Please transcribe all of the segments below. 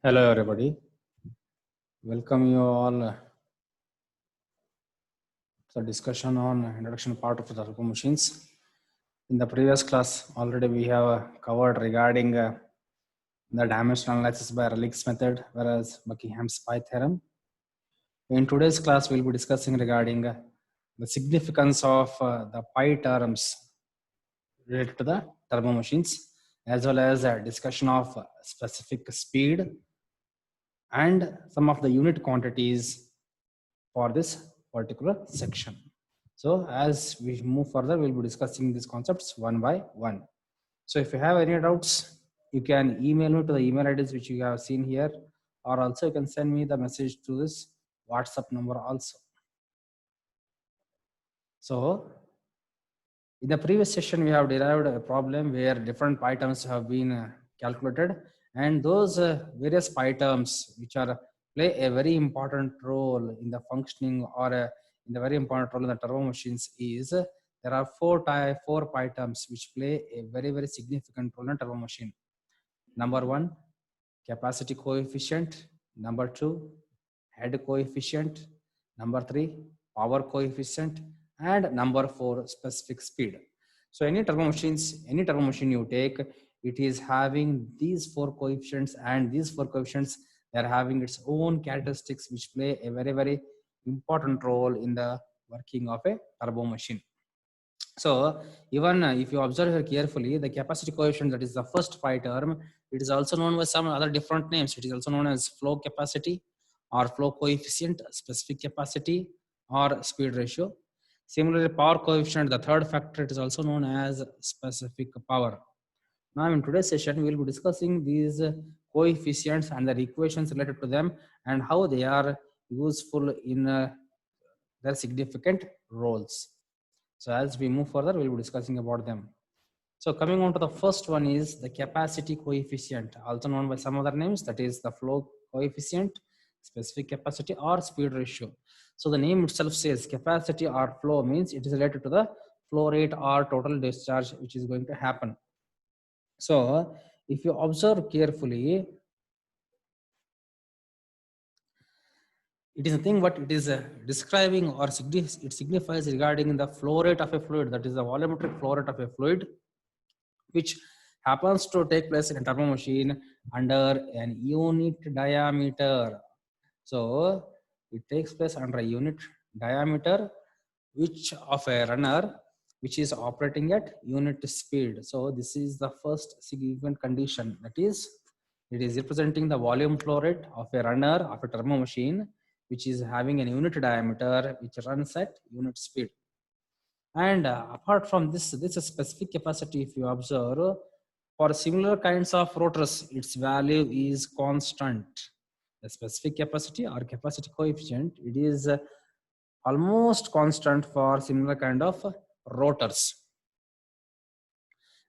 Hello everybody, welcome you all to the discussion on introduction part of the turbo machines. In the previous class already we have covered regarding the dimensional analysis by Rayleigh's method whereas Buckingham's pi theorem. In today's class we'll be discussing regarding the significance of the pi terms related to the turbo machines as well as a discussion of specific speed and some of the unit quantities for this particular section. So as we move further, we'll be discussing these concepts one by one. So if you have any doubts, you can email me to the email IDs which you have seen here, or also you can send me the message to this WhatsApp number also. So in the previous session, we have derived a problem where different pi terms have been calculated, and those various pi terms which are play a very important role in the functioning or in the very important role in the turbo machines is there are four pi terms which play a very significant role in a turbo machine. Number one, capacity coefficient. Number two, head coefficient. Number three, power coefficient. And number four, specific speed. So any turbo machine you take, it is having these four coefficients, and these four coefficients, they are having its own characteristics which play a very important role in the working of a turbo machine. So even if you observe here carefully, the capacity coefficient, that is the first pi term, it is also known by some other different names. It is also known as flow capacity or flow coefficient, specific capacity, or speed ratio. Similarly, power coefficient, the third factor, it is also known as specific power. Now in today's session, we will be discussing these coefficients and their equations related to them and how they are useful in their significant roles. So as we move further, we'll be discussing about them. So coming on to the first one is the capacity coefficient, also known by some other names, that is the flow coefficient, specific capacity, or speed ratio. So the name itself says capacity or flow means it is related to the flow rate or total discharge which is going to happen. So if you observe carefully, it is a thing what it is describing or it signifies regarding the flow rate of a fluid, that is the volumetric flow rate of a fluid, which happens to take place in a turbo machine under an unit diameter. So it takes place under a unit diameter which of a runner which is operating at unit speed. So this is the first significant condition, that is it is representing the volume flow rate of a runner of a turbo machine which is having a unit diameter which runs at unit speed. And apart from this is a specific capacity. If you observe, for similar kinds of rotors, its value is constant. The specific capacity or capacity coefficient, it is almost constant for similar kind of rotors.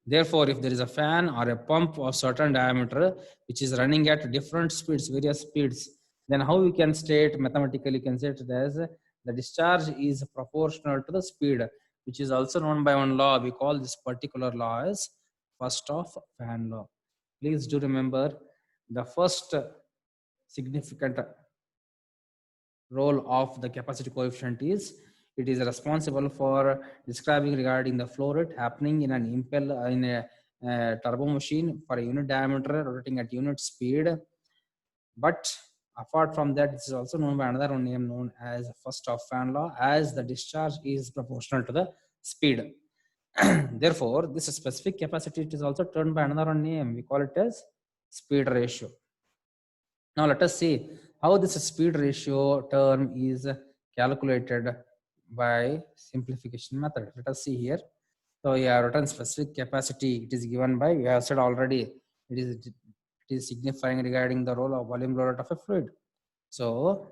Therefore, if there is a fan or a pump of certain diameter which is running at different speeds, various speeds, then how we can state mathematically, you can say it as the discharge is proportional to the speed, which is also known by one law. We call this particular law as first of fan law. Please do remember the first significant role of the capacity coefficient is it is responsible for describing regarding the flow rate happening in an in a turbo machine for a unit diameter rotating at unit speed. But apart from that, this is also known by another name known as first of fan law, as the discharge is proportional to the speed. Therefore, this specific capacity, it is also termed by another name. We call it as speed ratio. Now let us see how this speed ratio term is calculated by simplification method. Let us see here. So we have written specific capacity. It is given by, we have said already, it is signifying regarding the role of volume flow rate of a fluid. So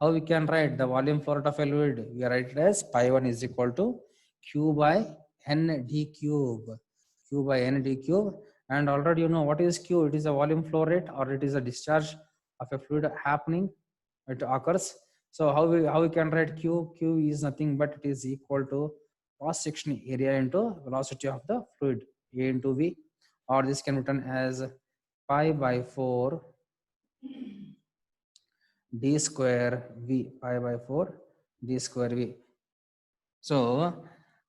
how we can write the volume flow rate of a fluid? We write it as pi1 is equal to Q by N d cube. Q by N d cube. And already you know what is Q. It is a volume flow rate, or it is a discharge of a fluid happening. It occurs. So how we can write Q? Q is nothing but it is equal to cross section area into velocity of the fluid, A into V, or this can be written as pi by 4 d square v, pi by 4 d square v. So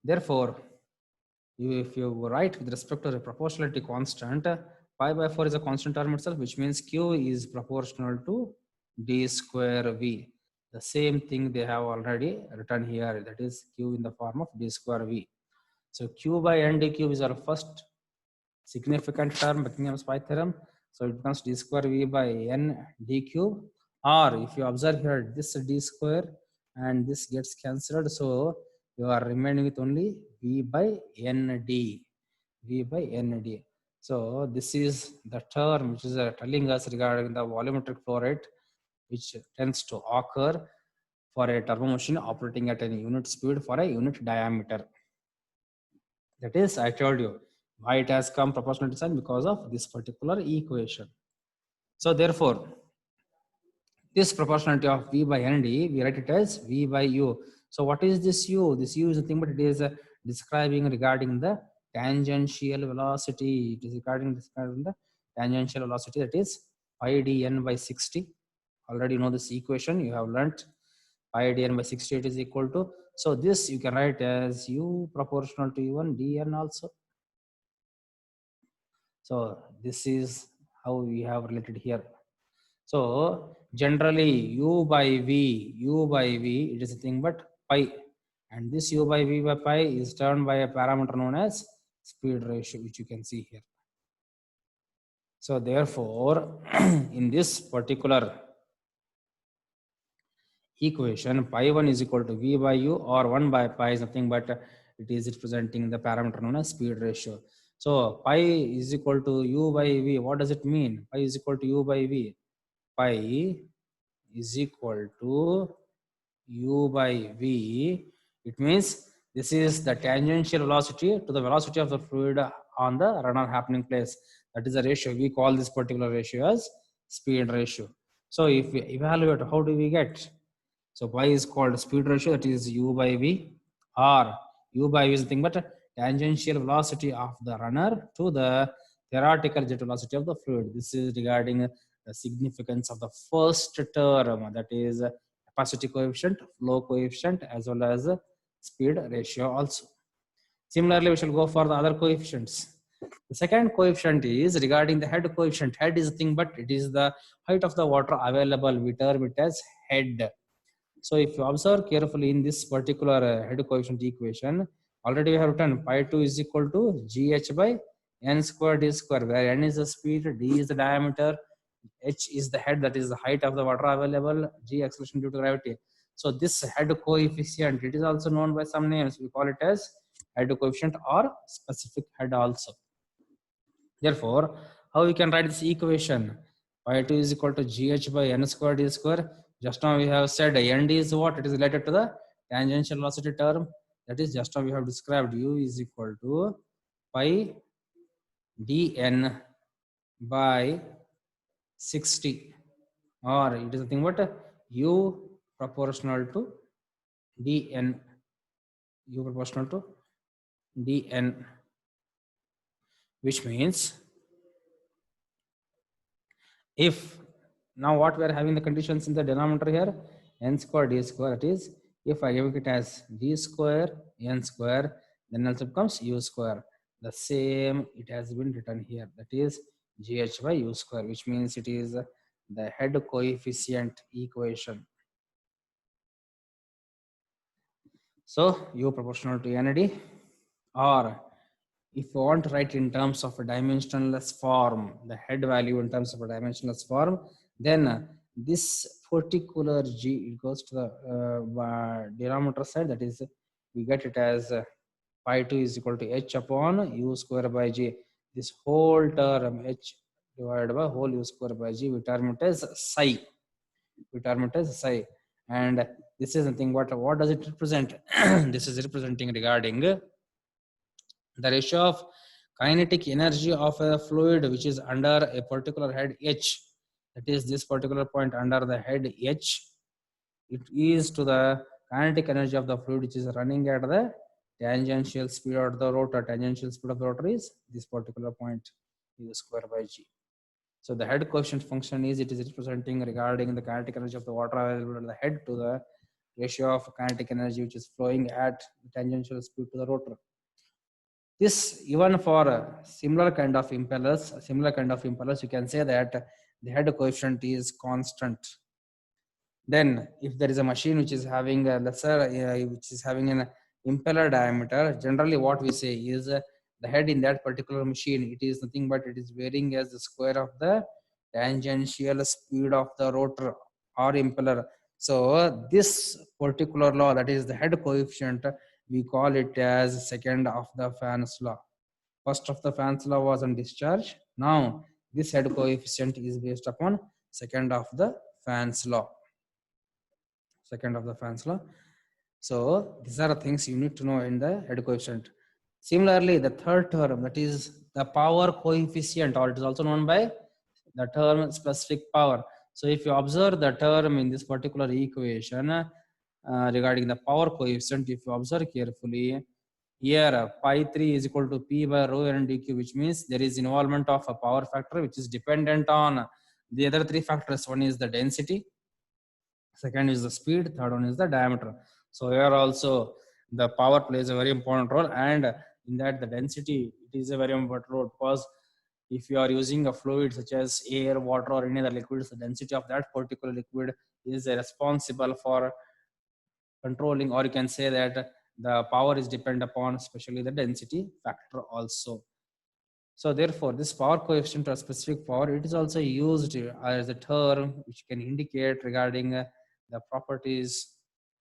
therefore, if you write with respect to the proportionality constant, pi by 4 is a constant term itself, which means q is proportional to d square v. The same thing they have already written here, that is q in the form of d square v. So q by n d cube is our first significant term, Buckingham's pi theorem. So it becomes d square v by n d cube. Or if you observe here, this d square and this gets cancelled. So you are remaining with only v by n d, v by n d. So this is the term which is telling us regarding the volumetric flow rate, which tends to occur for a turbo machine operating at a unit speed for a unit diameter. That is, I told you why it has come proportional design, because of this particular equation. So therefore, this proportionality of v by nd, we write it as v by u. So what is this u? This u is nothing but it is describing regarding the tangential velocity. It is describing the tangential velocity, that is pi dn by 60. Already know this equation, you have learnt pi dn by 60, it is equal to. So this you can write as u proportional to u1 dn also. So this is how we have related here. So generally u by v, it is nothing but pi, and this u by v by pi is termed by a parameter known as speed ratio, which you can see here. So therefore, in this particular equation, pi 1 is equal to v by u, or 1 by pi is nothing but it is representing the parameter known as speed ratio. So pi is equal to u by v. What does it mean? Pi is equal to u by v. Pi is equal to u by v. It means this is the tangential velocity to the velocity of the fluid on the runner happening place. That is the ratio. We call this particular ratio as speed ratio. So if we evaluate, how do we get? So pi is called speed ratio, that is u by v, or u by v is nothing but tangential velocity of the runner to the theoretical jet velocity of the fluid. This is regarding the significance of the first term, that is capacity coefficient, flow coefficient, as well as speed ratio also. Similarly, we shall go for the other coefficients. The second coefficient is regarding the head coefficient. Head is nothing but it is the height of the water available. We term it as head. So if you observe carefully in this particular head coefficient equation, already we have written pi 2 is equal to gh by n square d square, where n is the speed, d is the diameter, h is the head, that is the height of the water available, g acceleration due to gravity. So this head coefficient, it is also known by some names. We call it as head coefficient or specific head also. Therefore, how we can write this equation? Pi 2 is equal to gh by n square d square. Just now we have said nd is what? It is related to the tangential velocity term. That is, just now we have described u is equal to pi dn by 60, or it is nothing but u proportional to dn, u proportional to dn, which means if now what we are having the conditions in the denominator here, n square d square, that is, if I give it as d square n square, then also becomes u square. The same it has been written here, that is gh by u square, which means it is the head coefficient equation. So u proportional to nd, or if you want to write in terms of a dimensionless form, the head value in terms of a dimensionless form, then this particular g, it goes to the denominator side, that is, we get it as pi 2 is equal to h upon u square by g. This whole term h divided by whole u square by g, we term it as psi. We term it as psi. And this is nothing but what does it represent? This is representing regarding the ratio of kinetic energy of a fluid which is under a particular head h, that is this particular point under the head h, it is to the kinetic energy of the fluid which is running at the tangential speed of the rotor. Tangential speed of the rotor is this particular point u square by g. So the head coefficient function is, it is representing regarding the kinetic energy of the water available at the head to the ratio of kinetic energy which is flowing at tangential speed to the rotor. This even for similar kind of impellers, you can say that the head coefficient is constant. Then if there is a machine which is having a lesser, which is having an impeller diameter, generally what we say is the head in that particular machine, it is nothing but it is varying as the square of the tangential speed of the rotor or impeller. So this particular law, that is the head coefficient, we call it as second of the Fan's law. First of the Fan's law was on discharge. Now this head coefficient is based upon second of the Fan's law. Second of the Fan's law. So these are the things you need to know in the head coefficient. Similarly, the third term, that is the power coefficient, or it is also known by the term specific power. So if you observe the term in this particular equation regarding the power coefficient, if you observe carefully, here pi 3 is equal to P by rho N dq, which means there is involvement of a power factor which is dependent on the other three factors. One is the density, second is the speed, third one is the diameter. So here also the power plays a very important role, and in that the density, it is a very important role, because if you are using a fluid such as air, water, or any other liquids, the density of that particular liquid is responsible for controlling, or you can say that the power is dependent upon especially the density factor also. So therefore, this power coefficient or specific power, it is also used as a term which can indicate regarding the properties,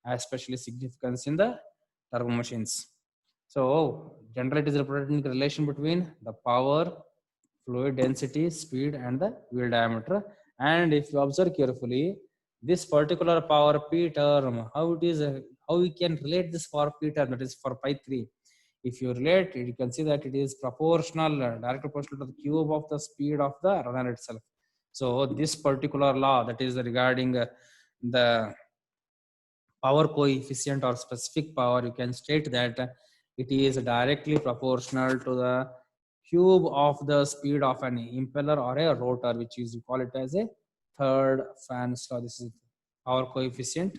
especially significance in the turbo machines. So generally, it is representing the relation between the power, fluid density, speed, and the wheel diameter. And if you observe carefully, this particular power P term, how it is, how we can relate this power P term, that is for pi 3. If you relate it, you can see that it is proportional, direct proportional to the cube of the speed of the runner itself. So this particular law, that is regarding the power coefficient or specific power, you can state that it is directly proportional to the cube of the speed of an impeller or a rotor, which is, you call it as a third Fan's law. This is power coefficient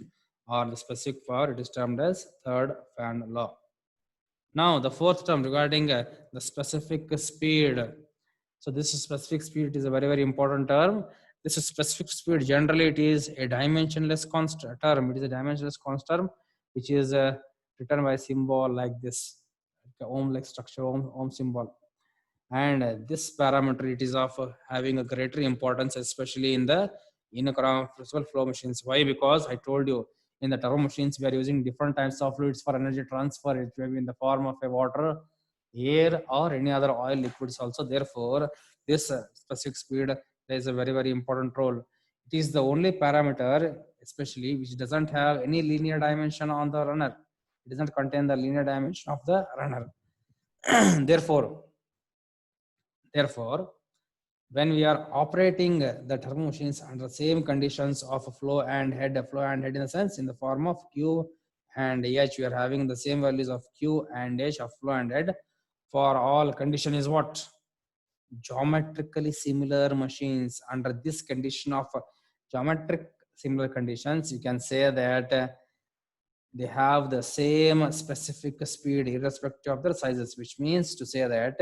or the specific power, it is termed as third Fan law. Now the fourth term regarding the specific speed. So this specific speed is a very, very important term. This is specific speed. Generally, it is a dimensionless constant term. It is a dimensionless constant term, which is written by symbol like this, like ohm-like structure, ohm symbol. And this parameter, it is of having a greater importance, especially in the incompressible flow machines. Why? Because I told you, in the turbo machines, we are using different types of fluids for energy transfer. It may be in the form of a water, air, or any other oil liquids also. Therefore, this specific speed plays a very, very important role. It is the only parameter, especially, which doesn't have any linear dimension on the runner. It doesn't contain the linear dimension of the runner. Therefore, when we are operating the turbo machines under the same conditions of flow and head in the sense in the form of Q and H, we are having the same values of Q and H of flow and head for all condition is what? Geometrically similar machines. Under this condition of geometric similar conditions, you can say that they have the same specific speed irrespective of their sizes, which means to say that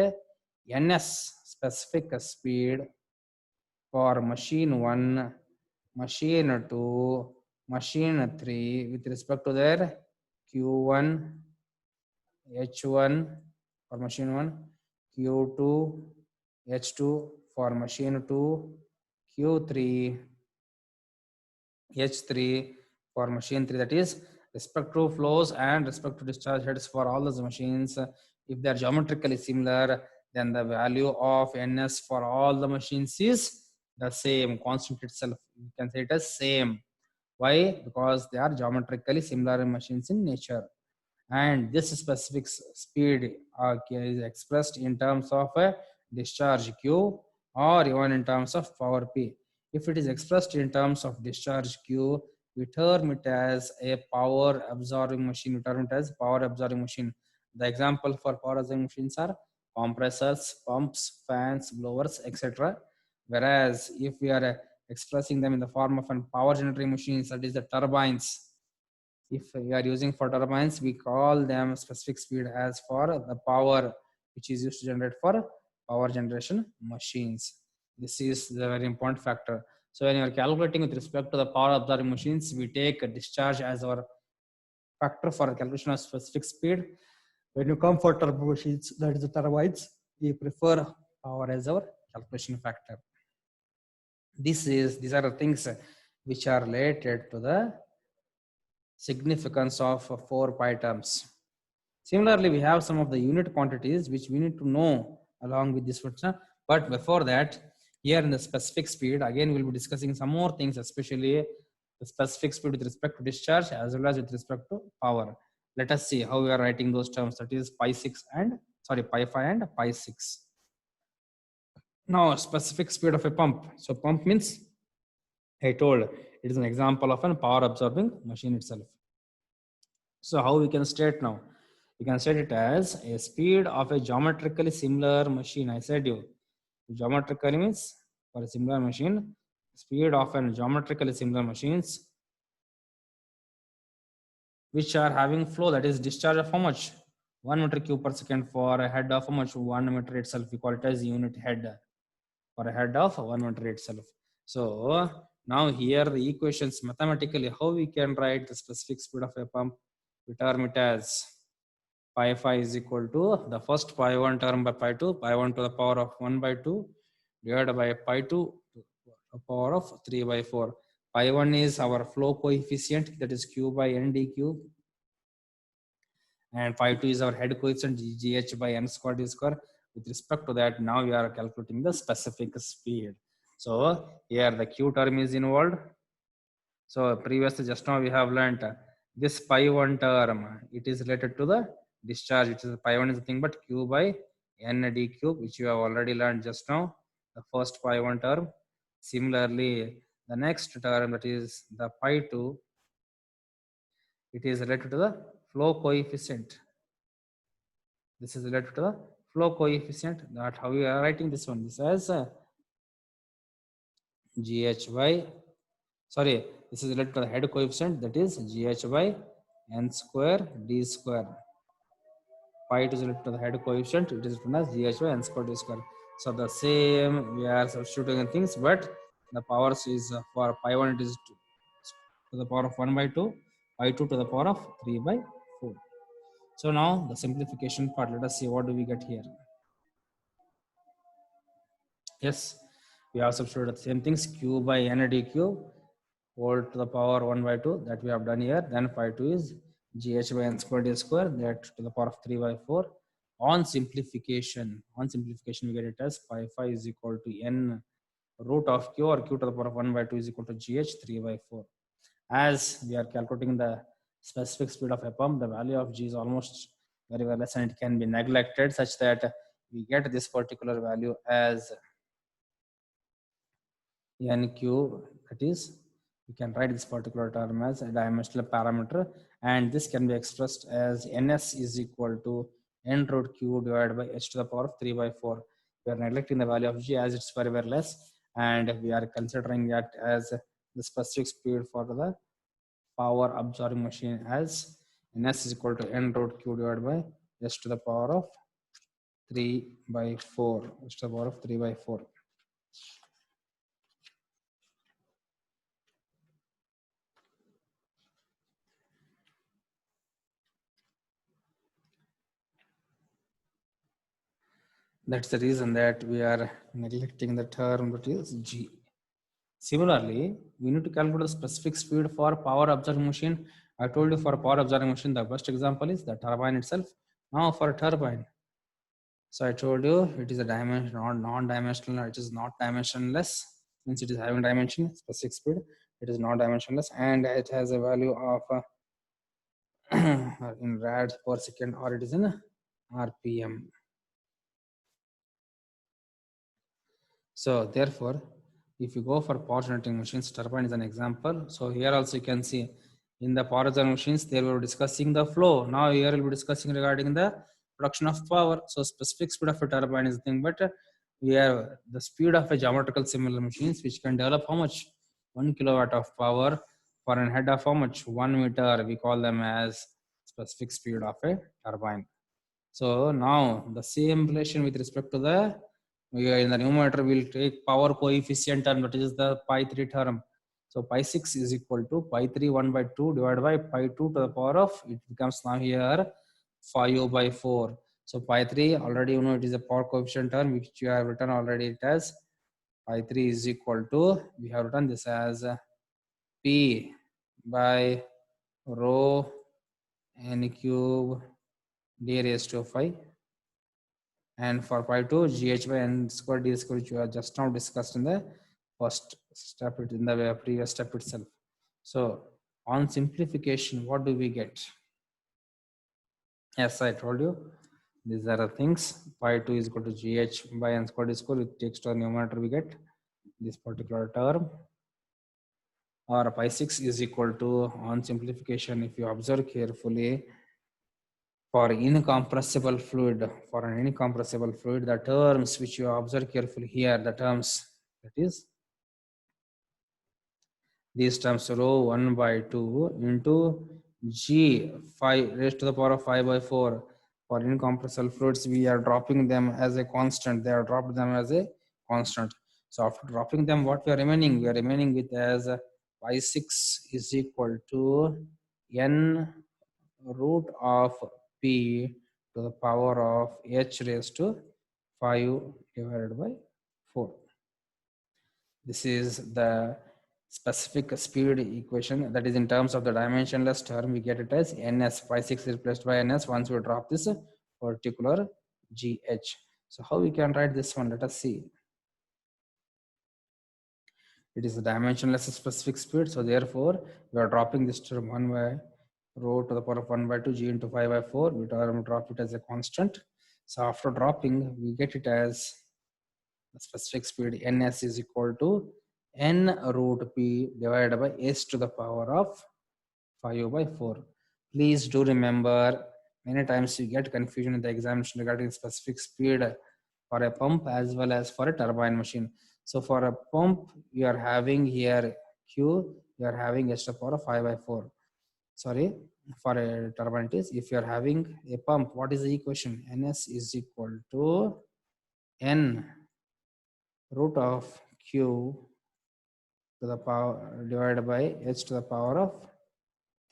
NS specific speed for machine 1, machine 2, machine 3 with respect to their Q1, H1 for machine 1, Q2, H2 for machine 2, Q3, H3 for machine 3, that is respective flows and respective discharge heads for all those machines. If they are geometrically similar, then the value of NS for all the machines is the same, constant itself. You can say it as same. Why? Because they are geometrically similar machines in nature. And this specific speed is expressed in terms of a discharge Q or even in terms of power P. If it is expressed in terms of discharge Q, we term it as a power absorbing machine. We term it as power absorbing machine. The example for power absorbing machines are compressors, pumps, fans, blowers, etc. Whereas if we are expressing them in the form of an power generating machines, that is the turbines. If we are using for turbines, we call them specific speed as for the power which is used to generate for power generation machines. This is the very important factor. So when you are calculating with respect to the power absorbing machines, we take a discharge as our factor for calculation of specific speed. When you come for turbo machines, that is the turbines, we prefer power as our calculation factor. These are the things which are related to the significance of 4 pi terms. Similarly, we have some of the unit quantities which we need to know along with this function. But before that, here in the specific speed, again we'll be discussing some more things, especially the specific speed with respect to discharge as well as with respect to power. Let us see how we are writing those terms, that is pi 6 and pi 5 and pi 6. Now specific speed of a pump. So pump means, I told, it is an example of a power absorbing machine itself. So how we can state now? We can state it as a speed of a geometrically similar machine. I said you, geometrically means for a similar machine, speed of a geometrically similar machines which are having flow, that is discharge of how much? 1 meter cube per second for a head of how much? 1 meter itself. We call it as unit head for a head of 1 meter itself. So now here the equations mathematically, how we can write the specific speed of a pump? We term it as pi 5 is equal to the first pi 1 term by pi 2, pi 1 to the power of 1 by 2 divided by pi 2 to the power of 3 by 4. Pi 1 is our flow coefficient, that is q by n dq, and pi 2 is our head coefficient, gh by n square d square. With respect to that, now we are calculating the specific speed. So here the q term is involved. So previously just now we have learnt this pi 1 term, it is related to the discharge, which is pi 1 is nothing but q by n d cube, which you have already learned just now, the first pi 1 term. Similarly, the next term, that is the pi 2, it is related to the flow coefficient. This is related to the flow coefficient. That how we are writing this one. This as gh by, sorry, this is related to the head coefficient, that is gh by n square d square. Pi is related to the head coefficient, it is written as gh by n square d square. So the same we are substituting things, but the powers is for pi 1 it is to the power of 1 by 2, pi 2 to the power of 3 by 4. So now the simplification part, let us see what do we get here. Yes, we have substituted the same things, q by n d cube whole to the power 1 by 2, that we have done here. Then pi 2 is gh by n square d square, that to the power of 3 by 4. On simplification we get it as pi 5 is equal to n root of q, or q to the power of 1 by 2 is equal to gh 3 by 4. As we are calculating the specific speed of a pump, the value of g is almost very less and it can be neglected, such that we get this particular value as nq, that is, you can write this particular term as a dimensional parameter, and this can be expressed as ns is equal to n root q divided by h to the power of 3 by 4. We are neglecting the value of g as it's very less, and we are considering that as the specific speed for the power absorbing machine as ns is equal to n root q divided by h to the power of 3 by 4, h to the power of 3 by 4. That's the reason that we are neglecting the term that is g. Similarly, we need to calculate the specific speed for power absorbing machine. I told you for power absorbing machine, the best example is the turbine itself. Now for a turbine, so I told you it is a dimension, non-dimensional, it is not dimensionless, means it is having dimension, specific speed, it is not dimensionless, and it has a value of in rad per second, or it is in RPM. So therefore, if you go for power generating machines, turbine is an example. So here also you can see in the power generating machines, they were discussing the flow. Now here we'll be discussing regarding the production of power. So specific speed of a turbine is nothing but we have the speed of a geometrical similar machines which can develop how much? 1 kilowatt of power for an head of how much? 1 meter. We call them as specific speed of a turbine. So now the same relation with respect to the, in the numerator we'll take power coefficient term, that is the pi 3 term. So pi 6 is equal to pi 3 1 by 2 divided by pi 2 to the power of, it becomes now here 5 by 4. So pi 3 already you know it is a power coefficient term which you have written already it as pi 3 is equal to, we have written this as P by rho n cube d raised to 5, and for pi 2 gh by n square d square which we have just now discussed in the first step, in the previous step itself. So on simplification, what do we get? Yes, I told you these are the things. Pi 2 is equal to gh by n square d square, it takes to the numerator, we get this particular term. Or pi 6 is equal to, on simplification, if you observe carefully, for incompressible fluid, the terms which you observe carefully here, the terms, that is these terms rho 1 by 2 into g 5 raised to the power of 5 by 4. For incompressible fluids, we are dropping them as a constant. They are dropped them as a constant. So after dropping them, what we are remaining? We are remaining with as pi 6 is equal to n root of p to the power of h raised to 5 divided by 4. This is the specific speed equation, that is in terms of the dimensionless term we get it as ns. Pi 6 is replaced by ns once we drop this particular gh. So how we can write this one? Let us see. It is a dimensionless specific speed, so therefore we are dropping this term 1 by rho to the power of 1 by 2 g into 5 by 4. We drop it as a constant. So after dropping, we get it as the specific speed ns is equal to n root p divided by s to the power of 5 by 4. Please do remember, many times you get confusion in the examination regarding specific speed for a pump as well as for a turbine machine. So for a pump, you are having here Q, you are having s to the power of 5 by 4. Sorry, for a turbine it is, if you are having a pump, what is the equation? Ns is equal to n root of Q to the power divided by h to the power of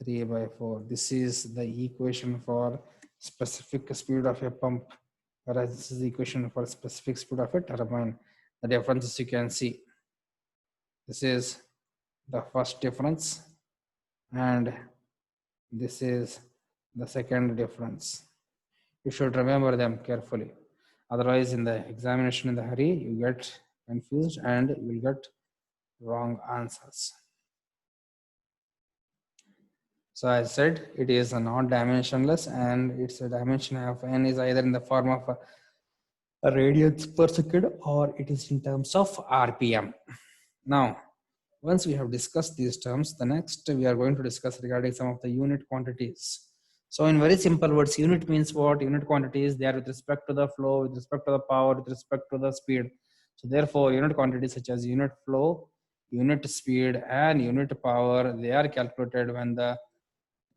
3 by 4. This is the equation for specific speed of a pump, whereas this is the equation for specific speed of a turbine. The differences you can see. This is the first difference and this is the second difference. You should remember them carefully. Otherwise, in the examination in the hurry, you get confused and you will get wrong answers. So I said it is a non-dimensionless and its a dimension of n is either in the form of a radians per second or it is in terms of RPM. Now, once we have discussed these terms, the next we are going to discuss regarding some of the unit quantities. So in very simple words, unit means what? Unit quantities, they are with respect to the flow, with respect to the power, with respect to the speed. So therefore, unit quantities such as unit flow, unit speed and unit power, they are calculated when the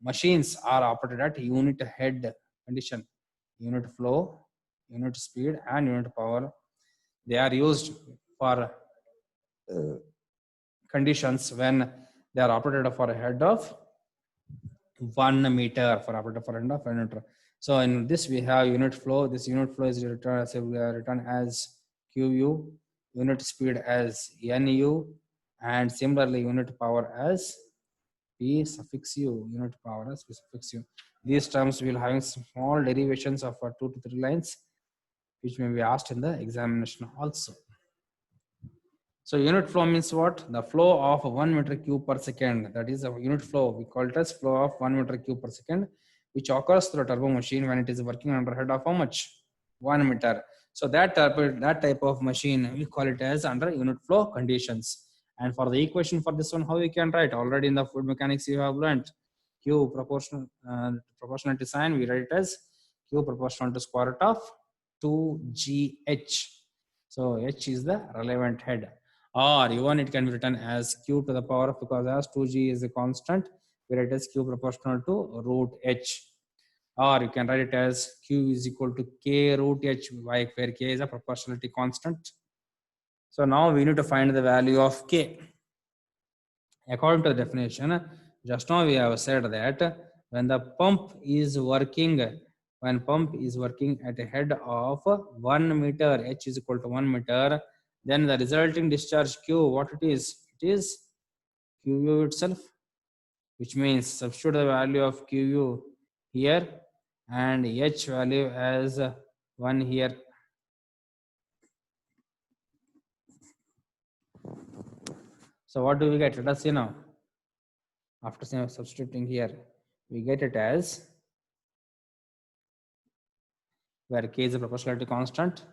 machines are operated at unit head condition. Unit flow, unit speed and unit power, they are used for conditions when they are operated for a head of 1 meter, for operated for end of 1 meter. So in this we have unit flow. This unit flow is written as QU, unit speed as NU, and similarly unit power as P suffix U, unit power as P suffix U. These terms will have small derivations of 2 to 3 lines, which may be asked in the examination also. So unit flow means what? The flow of 1 meter cube per second. That is a unit flow. We call it as flow of 1 meter cube per second, which occurs through a turbo machine when it is working under head of how much? 1 meter. So that type of machine, we call it as under unit flow conditions. And for the equation for this one, how we can write? Already in the fluid mechanics you have learned. Q proportionality sign, we write it as Q proportional to square root of 2GH. So h is the relevant head. Or even it can be written as q to the power of, because as 2g is a constant, we write as q proportional to root h. Or you can write it as q is equal to k root h, where k is a proportionality constant. So now we need to find the value of k. According to the definition, just now we have said that when the pump is working, at a head of 1 meter, h is equal to 1 meter, then the resulting discharge q, what it is? It is qu itself, which means substitute the value of qu here and h value as 1 here. So what do we get? Let us see now. After substituting here, we get it as, where k is a proportionality constant.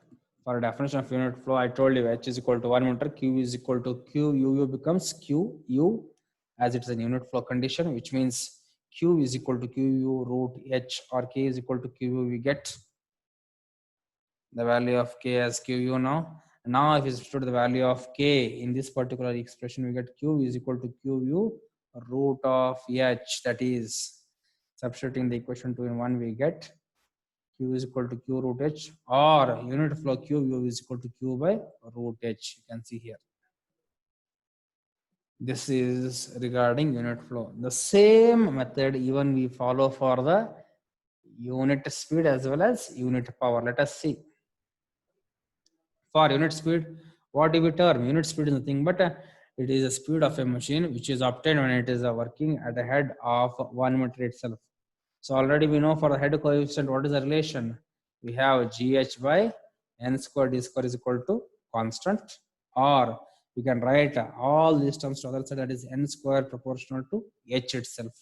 For a definition of unit flow, I told you h is equal to 1 meter, q is equal to q u becomes q u, as it's a unit flow condition, which means q is equal to q u root h, or k is equal to q u. We get the value of k as q u now. Now if we substitute the value of k in this particular expression, we get q is equal to q u root of h. That is, substituting the equation 2 in 1, we get q is equal to q root h, or unit flow q u is equal to q by root h. You can see here. This is regarding unit flow. The same method even we follow for the unit speed as well as unit power. Let us see. For unit speed, what do we term? Unit speed is nothing but it is a speed of a machine which is obtained when it is working at the head of 1 meter itself. So already we know for the head coefficient, what is the relation? We have gh by n square d square is equal to constant, or we can write all these terms to the other side, that is n square proportional to h itself,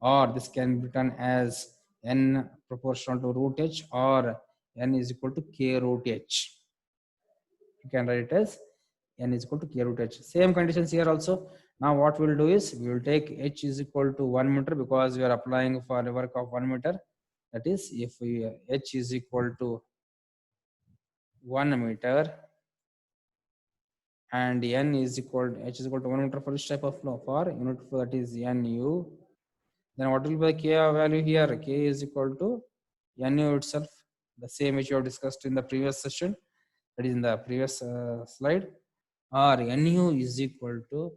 or this can be written as n proportional to root h, or n is equal to k root h. You can write it as n is equal to k root h. Same conditions here also. Now what we will do is, we will take h is equal to 1 meter, because we are applying for a work of 1 meter. That is, if we h is equal to 1 meter and n is equal to, h is equal to 1 meter for this type of flow, for unit flow, that is nu, then what will be the k value here? K is equal to nu itself, the same which you have discussed in the previous session, that is in the previous slide. Or nu is equal to,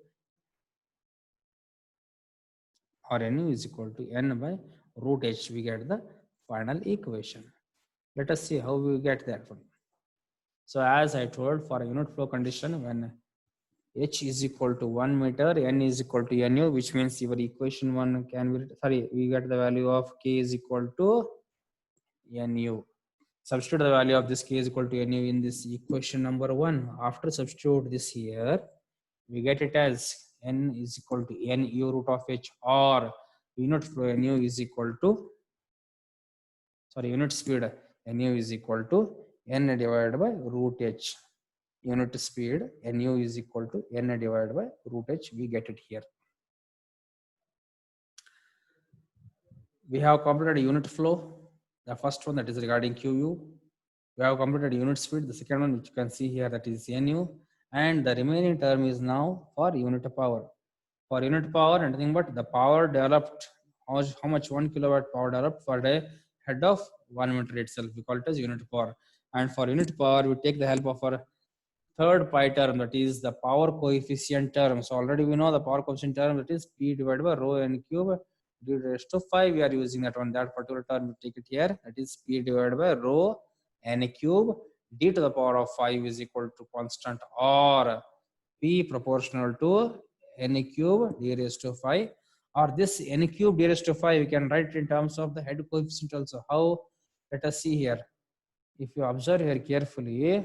nu is equal to n by root h. We get the final equation. Let us see how we get that one. So as I told, for a unit flow condition, when h is equal to 1 meter, n is equal to nu, which means your equation 1 can be, we get the value of k is equal to nu. Substitute the value of this k is equal to nu in this equation number 1. After substitute this here, we get it as n is equal to nu root of h, or unit flow nu is equal to, unit speed nu is equal to n divided by root h. Unit speed nu is equal to n divided by root h. We get it here. We have completed unit flow, the first one, that is regarding qu. We have completed unit speed, the second one which you can see here, that is nu, and the remaining term is now for unit power. For unit power, anything but the power developed, how much 1 kilowatt power developed for a head of 1 meter itself, we call it as unit power. And for unit power, we take the help of our third pi term, that is the power coefficient term. So already we know the power coefficient term, that is p divided by rho n cube d raised to 5. We are using that one, that particular term. We take it here, that is p divided by rho n cube d to the power of 5 is equal to constant, or p proportional to n cube d raised to 5, or this n cube d raised to 5 we can write in terms of the head coefficient also. How? Let us see here. If you observe here carefully,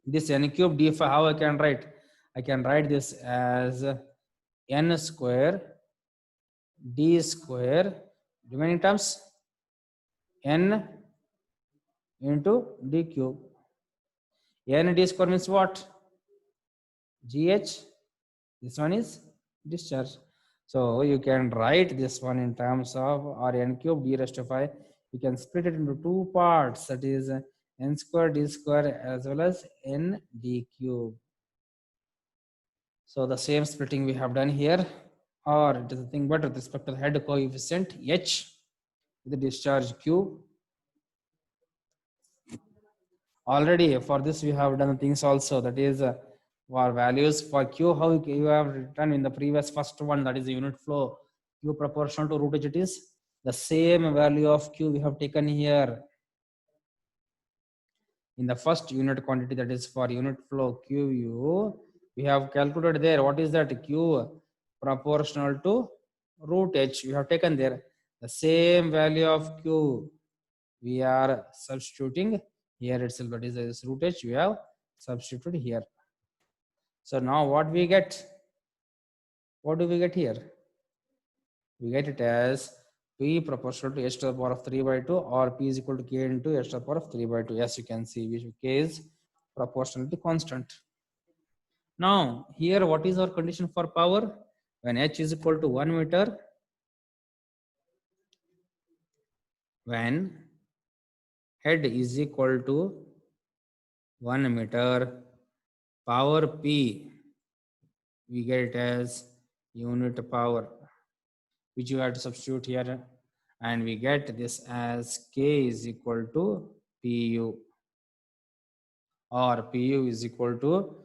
this n cube d5, how I can write? I can write this as n square d square, remaining terms n into d cube. N d square means what? Gh. This one is discharge. So you can write this one in terms of, or n cube d raised to 5. You can split it into two parts, that is n square d square as well as n d cube. So the same splitting we have done here, or it is nothing but with respect to the head coefficient h with the discharge q. Already for this we have done things also, that is for values for q, how you have written in the previous first one, that is the unit flow q proportional to root h, it is the same value of q we have taken here in the first unit quantity, that is for unit flow QU. We have calculated there what is that q proportional to root h, we have taken there the same value of q we are substituting here itself, that is this root h we have substituted here. So now what we get, what do we get here? We get it as p proportional to h to the power of 3 by 2, or p is equal to k into h to the power of 3 by 2. Yes, you can see which k is proportionality constant. Now here what is our condition for power? When h is equal to 1 meter, when head is equal to 1 meter, power p we get it as unit power, which you have to substitute here, and we get this as k is equal to pu, or pu is equal to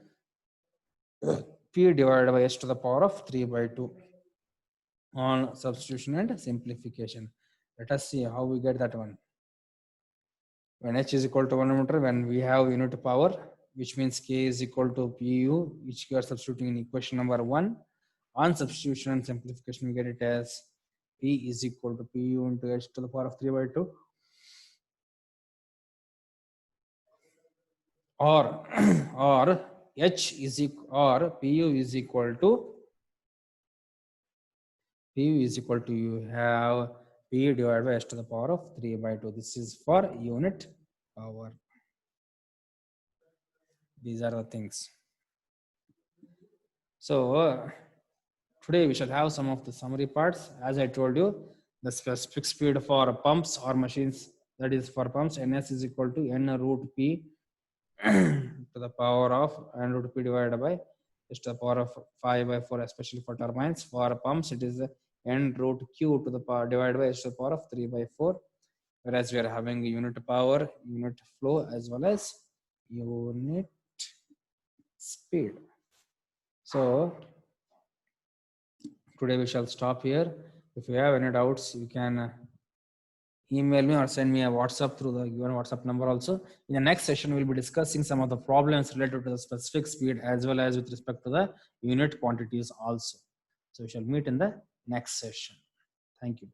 p divided by h to the power of 3 by 2 on substitution and simplification. Let us see how we get that one. When h is equal to 1 meter, when we have unit power, which means k is equal to pu, which we are substituting in equation number 1. On substitution and simplification, we get it as p is equal to pu into h to the power of 3 by 2, or or h is equal, or pu is equal to you have p divided by h to the power of 3 by 2. This is for unit power. These are the things. So today we shall have some of the summary parts. As I told you, the specific speed for pumps or machines, that is for pumps, ns is equal to n root p to the power of n root p divided by h to the power of 5 by 4, especially for turbines. For pumps, it is n root q to the power divided by h to the power of 3 by 4. Whereas we are having unit power, unit flow, as well as unit speed. So today we shall stop here. If you have any doubts, you can email me or send me a WhatsApp through the given WhatsApp number also. In the next session, we'll be discussing some of the problems related to the specific speed as well as with respect to the unit quantities also. So we shall meet in the next session. Thank you.